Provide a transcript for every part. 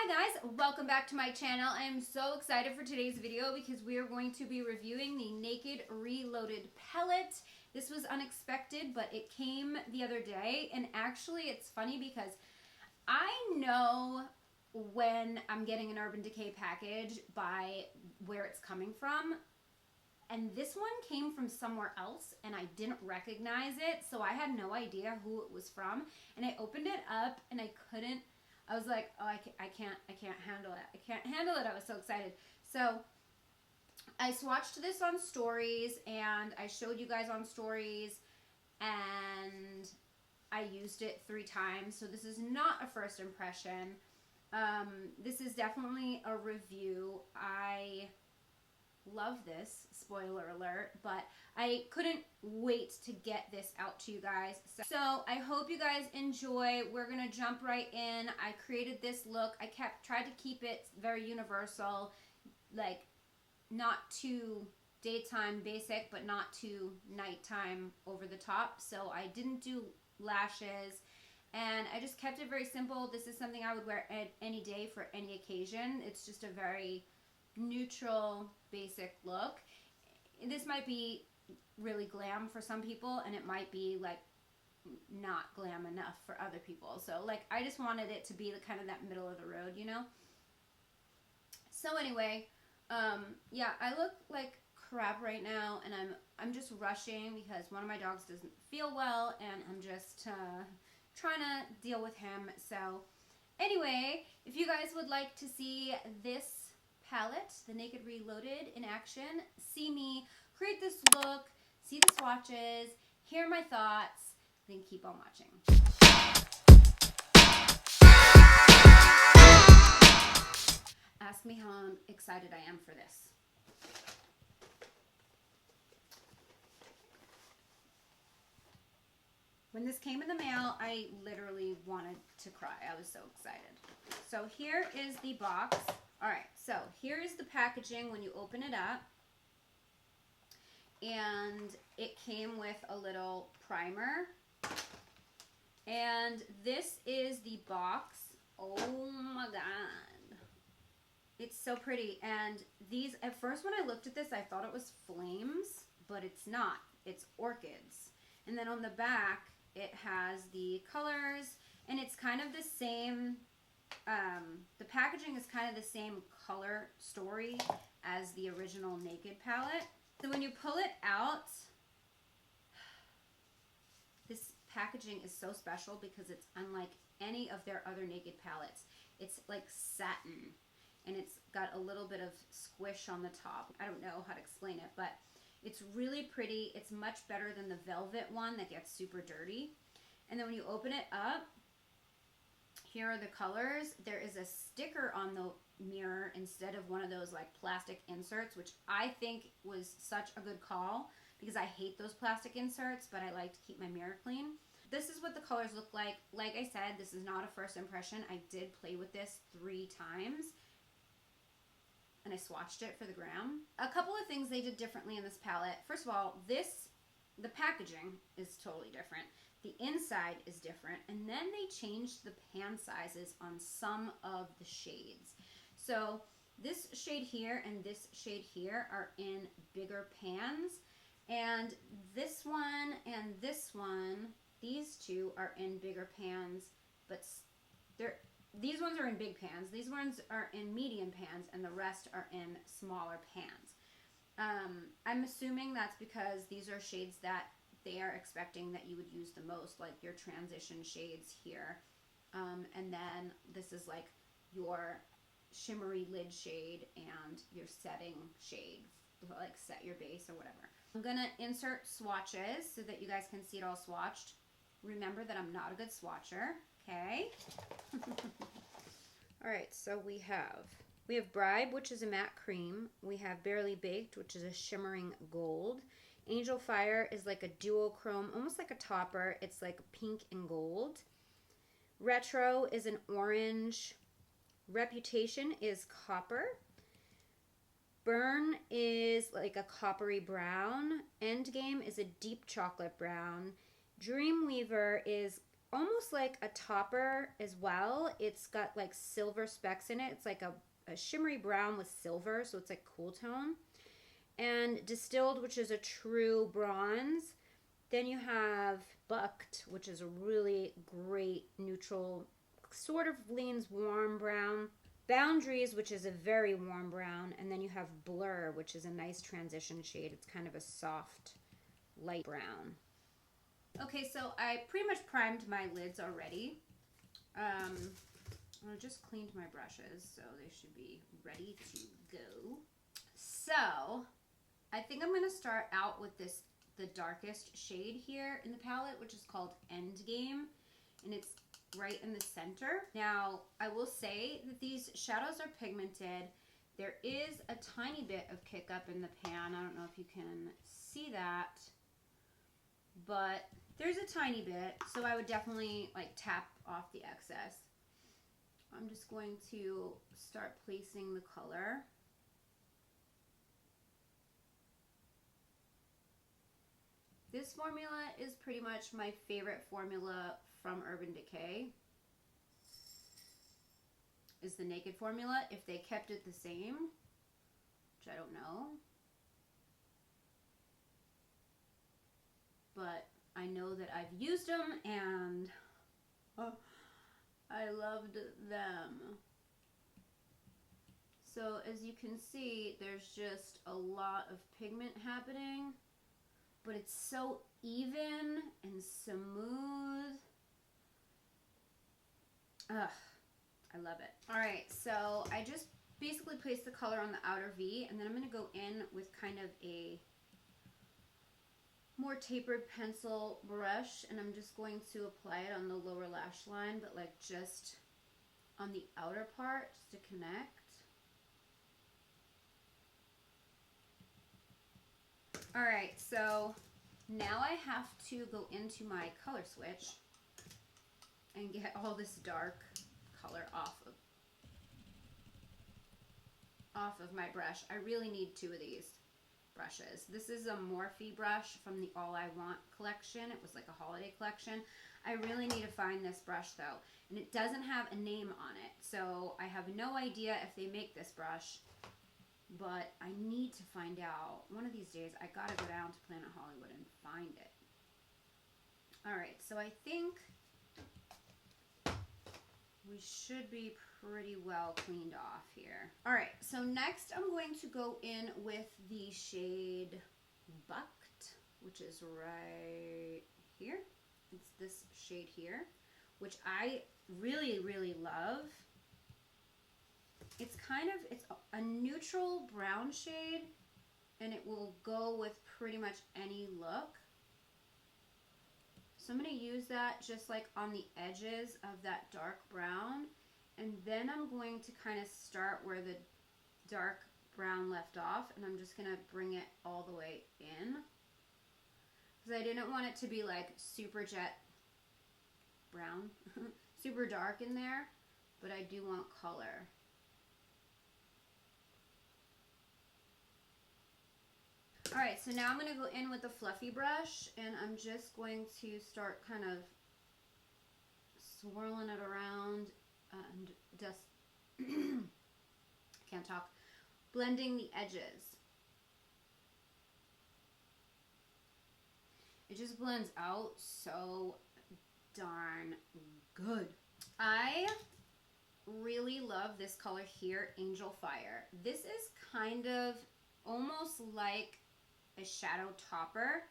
Hi guys, welcome back to my channel. I am so excited for today's video because we are going to be reviewing the Naked Reloaded palette. This was unexpected, but it came the other day, and actually it's funny because I know when I'm getting an Urban Decay package by where it's coming from, and this one came from somewhere else and I didn't recognize it, so I had no idea who it was from, and I opened it up and I was like, oh, I can't handle it. I can't handle it. I was so excited. So I swatched this on stories and I showed you guys on stories and I used it 3 times. So this is not a first impression. This is definitely a review. I love this, spoiler alert, but I couldn't wait to get this out to you guys. So I hope you guys enjoy. We're gonna jump right in. I created this look. I tried to keep it very universal, like not too daytime basic, but not too nighttime over the top. So I didn't do lashes, and I just kept it very simple. This is something I would wear any day for any occasion. It's just a very neutral, basic look. This might be really glam for some people, and it might be like not glam enough for other people. So like I just wanted it to be the kind of that middle of the road, you know? So anyway, yeah, I look like crap right now, and I'm just rushing because one of my dogs doesn't feel well, and I'm just trying to deal with him. So anyway, if you guys would like to see this palette, the Naked Reloaded, in action, see me create this look, see the swatches, hear my thoughts, then keep on watching. Ask me how excited I am for this. When this came in the mail, I literally wanted to cry. I was so excited. So here is the box. Alright, so here is the packaging when you open it up. And it came with a little primer. And this is the box. Oh my god. It's so pretty. And these, at first when I looked at this, I thought it was flames, but it's not. It's orchids. And then on the back, it has the colors, and it's kind of the same, the packaging is kind of the same color story as the original Naked palette. So when you pull it out, this packaging is so special because it's unlike any of their other Naked palettes. It's like satin, and it's got a little bit of squish on the top. I don't know how to explain it, but it's really pretty. It's much better than the velvet one that gets super dirty. And then when you open it up, here are the colors. There is a sticker on the mirror instead of one of those like plastic inserts, which I think was such a good call because I hate those plastic inserts, but I like to keep my mirror clean. This is what the colors look like. Like I said, this is not a first impression. I did play with this 3 times. And I swatched it for the gram. A couple of things they did differently in this palette. First of all, the packaging is totally different. The inside is different. And then they changed the pan sizes on some of the shades. So this shade here and this shade here are in bigger pans. And this one and this one, these two are in bigger pans, but these ones are in big pans, these ones are in medium pans, and the rest are in smaller pans. I'm assuming that's because these are shades that they are expecting that you would use the most, like your transition shades here. And then this is like your shimmery lid shade and your setting shade, like set your base or whatever. I'm gonna insert swatches so that you guys can see it all swatched. Remember that I'm not a good swatcher, okay? Alright, so we have Bribe, which is a matte cream. We have Barely Baked, which is a shimmering gold. Angel Fire is like a duochrome, almost like a topper. It's like pink and gold. Retro is an orange. Reputation is copper. Burn is like a coppery brown. Endgame is a deep chocolate brown. Dreamweaver is almost like a topper as well. It's got like silver specks in it. It's like a shimmery brown with silver, so it's like cool tone. And Distilled, which is a true bronze. Then you have Bucked, which is a really great neutral, sort of leans warm brown. Boundaries, which is a very warm brown. And then you have Blur, which is a nice transition shade. It's kind of a soft, light brown. Okay, so I pretty much primed my lids already. I just cleaned my brushes, so they should be ready to go. So, I think I'm going to start out with the darkest shade here in the palette, which is called Endgame, and it's right in the center. Now, I will say that these shadows are pigmented. There is a tiny bit of kick up in the pan. I don't know if you can see that, but there's a tiny bit, so I would definitely like tap off the excess. I'm just going to start placing the color. This formula is pretty much my favorite formula from Urban Decay. Is the Naked formula. If they kept it the same, which I don't know. But I know that I've used them and I loved them. So as you can see, there's just a lot of pigment happening, but it's so even and smooth. Ugh, I love it. All right, so I just basically placed the color on the outer V, and then I'm going to go in with kind of a more tapered pencil brush, and I'm just going to apply it on the lower lash line, but like just on the outer part just to connect. All right, so now I have to go into my color switch and get all this dark color off of my brush. I really need two of these brushes. This is a Morphe brush from the All I Want collection. It was like a holiday collection. I really need to find this brush though, and it doesn't have a name on it, so I have no idea if they make this brush, but I need to find out. One of these days I gotta go down to Planet Hollywood and find it. Alright, so I think we should be pretty well cleaned off here. Alright, so next I'm going to go in with the shade Bucked, which is right here. It's this shade here, which I really, really love. It's it's a neutral brown shade, and it will go with pretty much any look. So I'm going to use that just like on the edges of that dark brown, and then I'm going to kind of start where the dark brown left off, and I'm just going to bring it all the way in, because I didn't want it to be like super jet brown, super dark in there, but I do want color. Alright, so now I'm going to go in with the fluffy brush, and I'm just going to start kind of swirling it around and just, can't talk, blending the edges. It just blends out so darn good. I really love this color here, Angel Fire. This is kind of almost like a shadow topper,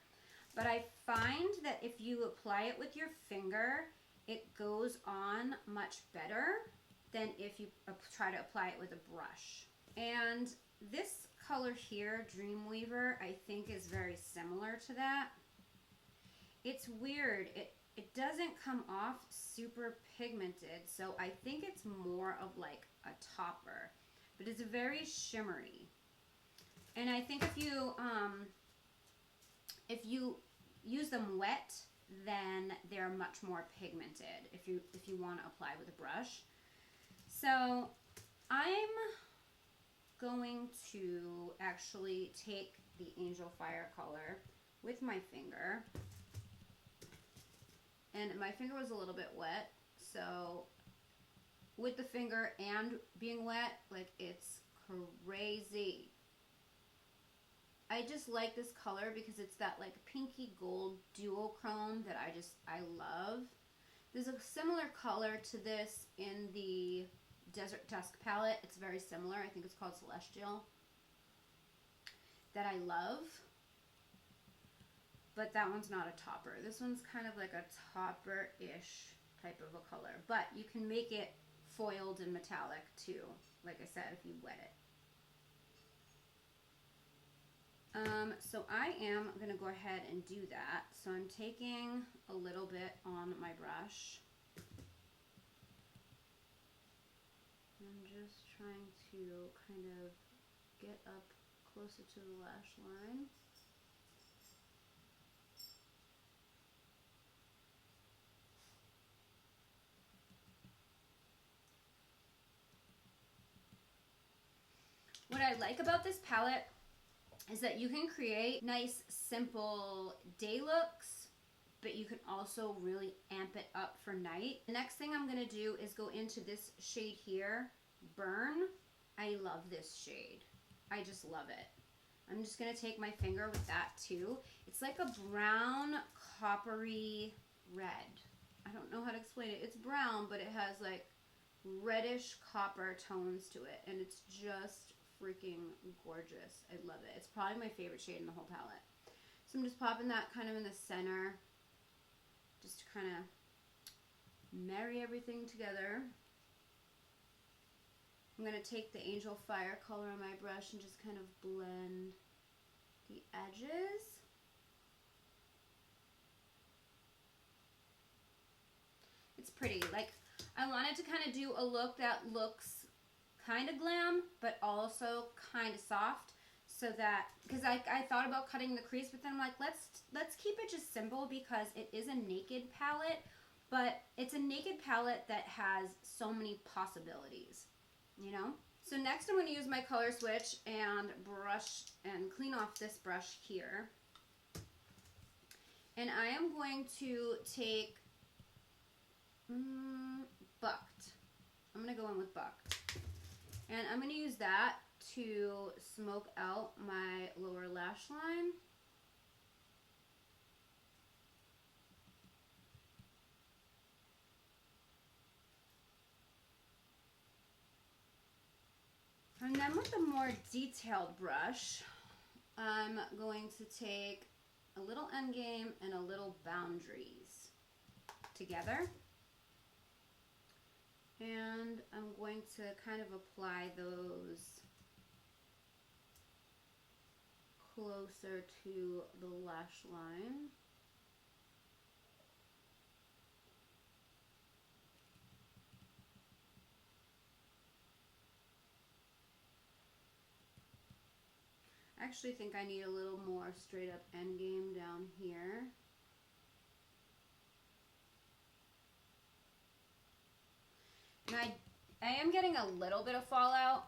but I find that if you apply it with your finger, it goes on much better than if you try to apply it with a brush. And this color here, Dreamweaver, I think is very similar to that. It's weird. It doesn't come off super pigmented, so I think it's more of like a topper, but it's very shimmery. And I think if you use them wet, then they're much more pigmented if you want to apply with a brush. So I'm going to actually take the Angel Fire color with my finger and my finger was a little bit wet, so with the finger and being wet, like, it's crazy. I just like this color because it's that like pinky gold duochrome that I love. There's a similar color to this in the Desert Dusk palette. It's very similar. I think it's called Celestial, that I love. But that one's not a topper. This one's kind of like a topper-ish type of a color. But you can make it foiled and metallic too, like I said, if you wet it. So I am going to go ahead and do that. So I'm taking a little bit on my brush. I'm just trying to kind of get up closer to the lash line. What I like about this palette is that you can create nice, simple day looks, but you can also really amp it up for night. The next thing I'm going to do is go into this shade here, Burn. I love this shade. I just love it. I'm just going to take my finger with that too. It's like a brown, coppery red. I don't know how to explain it. It's brown, but it has like reddish copper tones to it, and it's just freaking gorgeous. I love it. It's probably my favorite shade in the whole palette. So I'm just popping that kind of in the center, just to kind of marry everything together. I'm going to take the Angel Fire color on my brush and just kind of blend the edges. It's pretty. Like, I wanted to kind of do a look that looks kind of glam, but also kind of soft, so that, because I thought about cutting the crease, but then I'm like, let's keep it just simple, because it is a naked palette, but it's a naked palette that has so many possibilities, you know? So next I'm going to use my color switch and brush and clean off this brush here. And I am going to take Bucked. I'm going to go in with Bucked. And I'm going to use that to smoke out my lower lash line. And then with a more detailed brush, I'm going to take a little Endgame and a little Boundaries together. And I'm going to kind of apply those closer to the lash line. I actually think I need a little more straight up Endgame down here. And I am getting a little bit of fallout,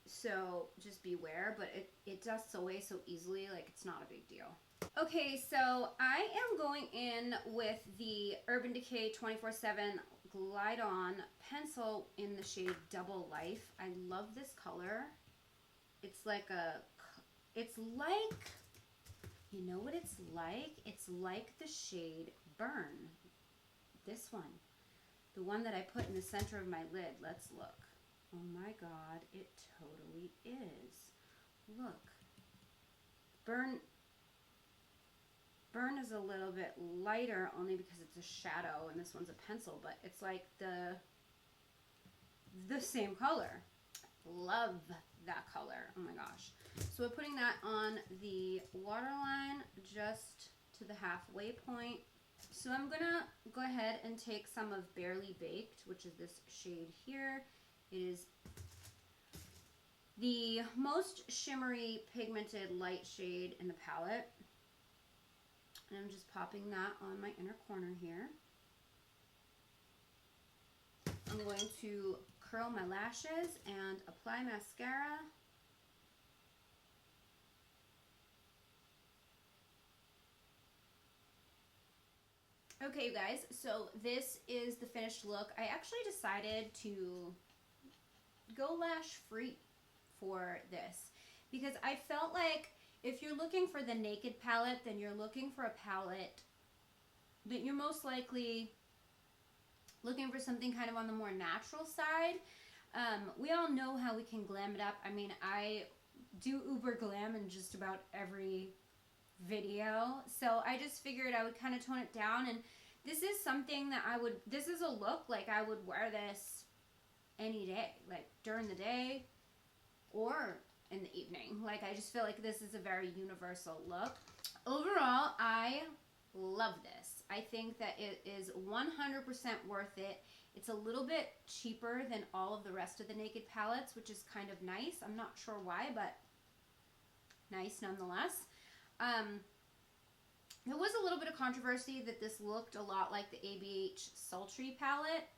so just beware, but it dusts away so easily, like it's not a big deal. Okay, so I am going in with the Urban Decay 24/7 Glide On pencil in the shade Double Life. I love this color. It's like you know what it's like? It's like the shade Burn. This one. The one that I put in the center of my lid. Let's look. Oh my God, it totally is. Look. Burn is a little bit lighter only because it's a shadow and this one's a pencil, but it's like the same color. Love that color. Oh my gosh. So we're putting that on the waterline just to the halfway point. So I'm gonna go ahead and take some of Barely Baked, which is this shade here. It is the most shimmery pigmented light shade in the palette. And I'm just popping that on my inner corner here. I'm going to curl my lashes and apply mascara. Okay, you guys, so this is the finished look. I actually decided to go lash free for this because I felt like if you're looking for the Naked palette, then you're looking for a palette that you're most likely looking for something kind of on the more natural side. We all know how we can glam it up. I mean, I do uber glam in just about every video, so I just figured I would kind of tone it down, and this is something that this is a look like I would wear this any day, like during the day or in the evening. Like, I just feel like this is a very universal look. Overall, I love this. I think that it is 100% worth it. It's a little bit cheaper than all of the rest of the Naked palettes, which is kind of nice. I'm not sure why, but nice nonetheless. There was a little bit of controversy that this looked a lot like the ABH Sultry palette.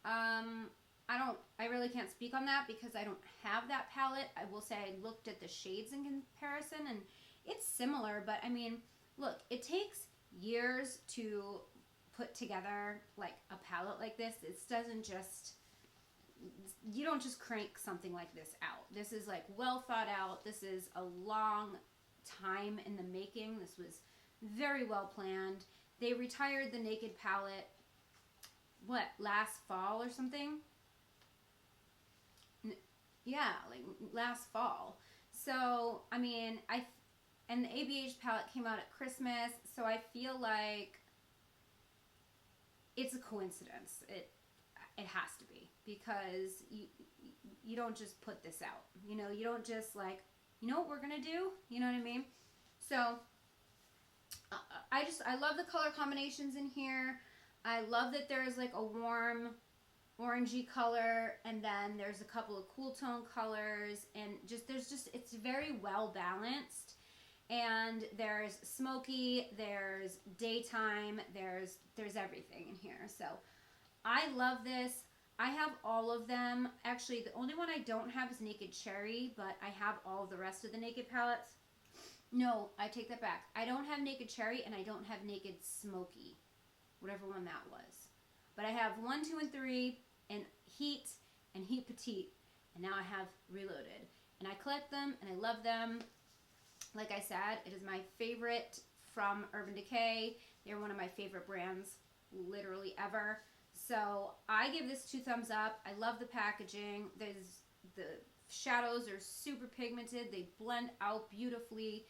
I really can't speak on that because I don't have that palette. I will say I looked at the shades in comparison and it's similar, but I mean, look, it takes years to put together like a palette like this. It doesn't just, you don't just crank something like this out. This is like well thought out. This is a long time in the making. This was very well planned. They retired the Naked palette, what, last fall or something? Yeah, like last fall. So, I mean, and the ABH palette came out at Christmas, so I feel like it's a coincidence. It has to be, because you don't just put this out. You know, you don't just like, you know what we're gonna do? You know what I mean? So, I love the color combinations in here. I love that there's like a warm orangey color, and then there's a couple of cool tone colors, and it's very well balanced. And there's smoky, there's daytime, there's everything in here. So I love this. I have all of them. Actually, the only one I don't have is Naked Cherry, but I have all of the rest of the Naked palettes. No, I take that back. I don't have Naked Cherry, and I don't have Naked Smoky, whatever one that was. But I have 1, 2, and 3, and Heat Petite, and now I have Reloaded. And I collect them, and I love them. Like I said, it is my favorite from Urban Decay. They're one of my favorite brands, literally ever. So I give this 2 thumbs up. I love the packaging. The shadows are super pigmented. They blend out beautifully.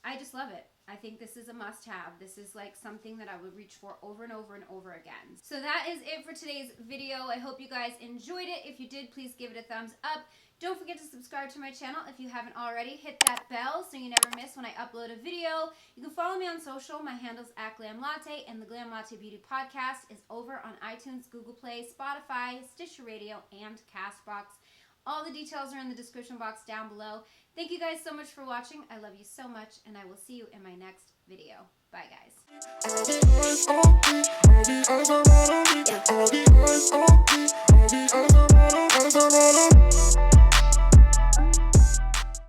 I just love it. I think this is a must-have. This is like something that I would reach for over and over and over again. So that is it for today's video. I hope you guys enjoyed it. If you did, please give it a thumbs up. Don't forget to subscribe to my channel if you haven't already. Hit that bell so you never miss when I upload a video. You can follow me on social. My handle's @GlamLatte, and the Glam Latte Beauty Podcast is over on iTunes, Google Play, Spotify, Stitcher Radio, and CastBox. All the details are in the description box down below. Thank you guys so much for watching. I love you so much, and I will see you in my next video. Bye, guys.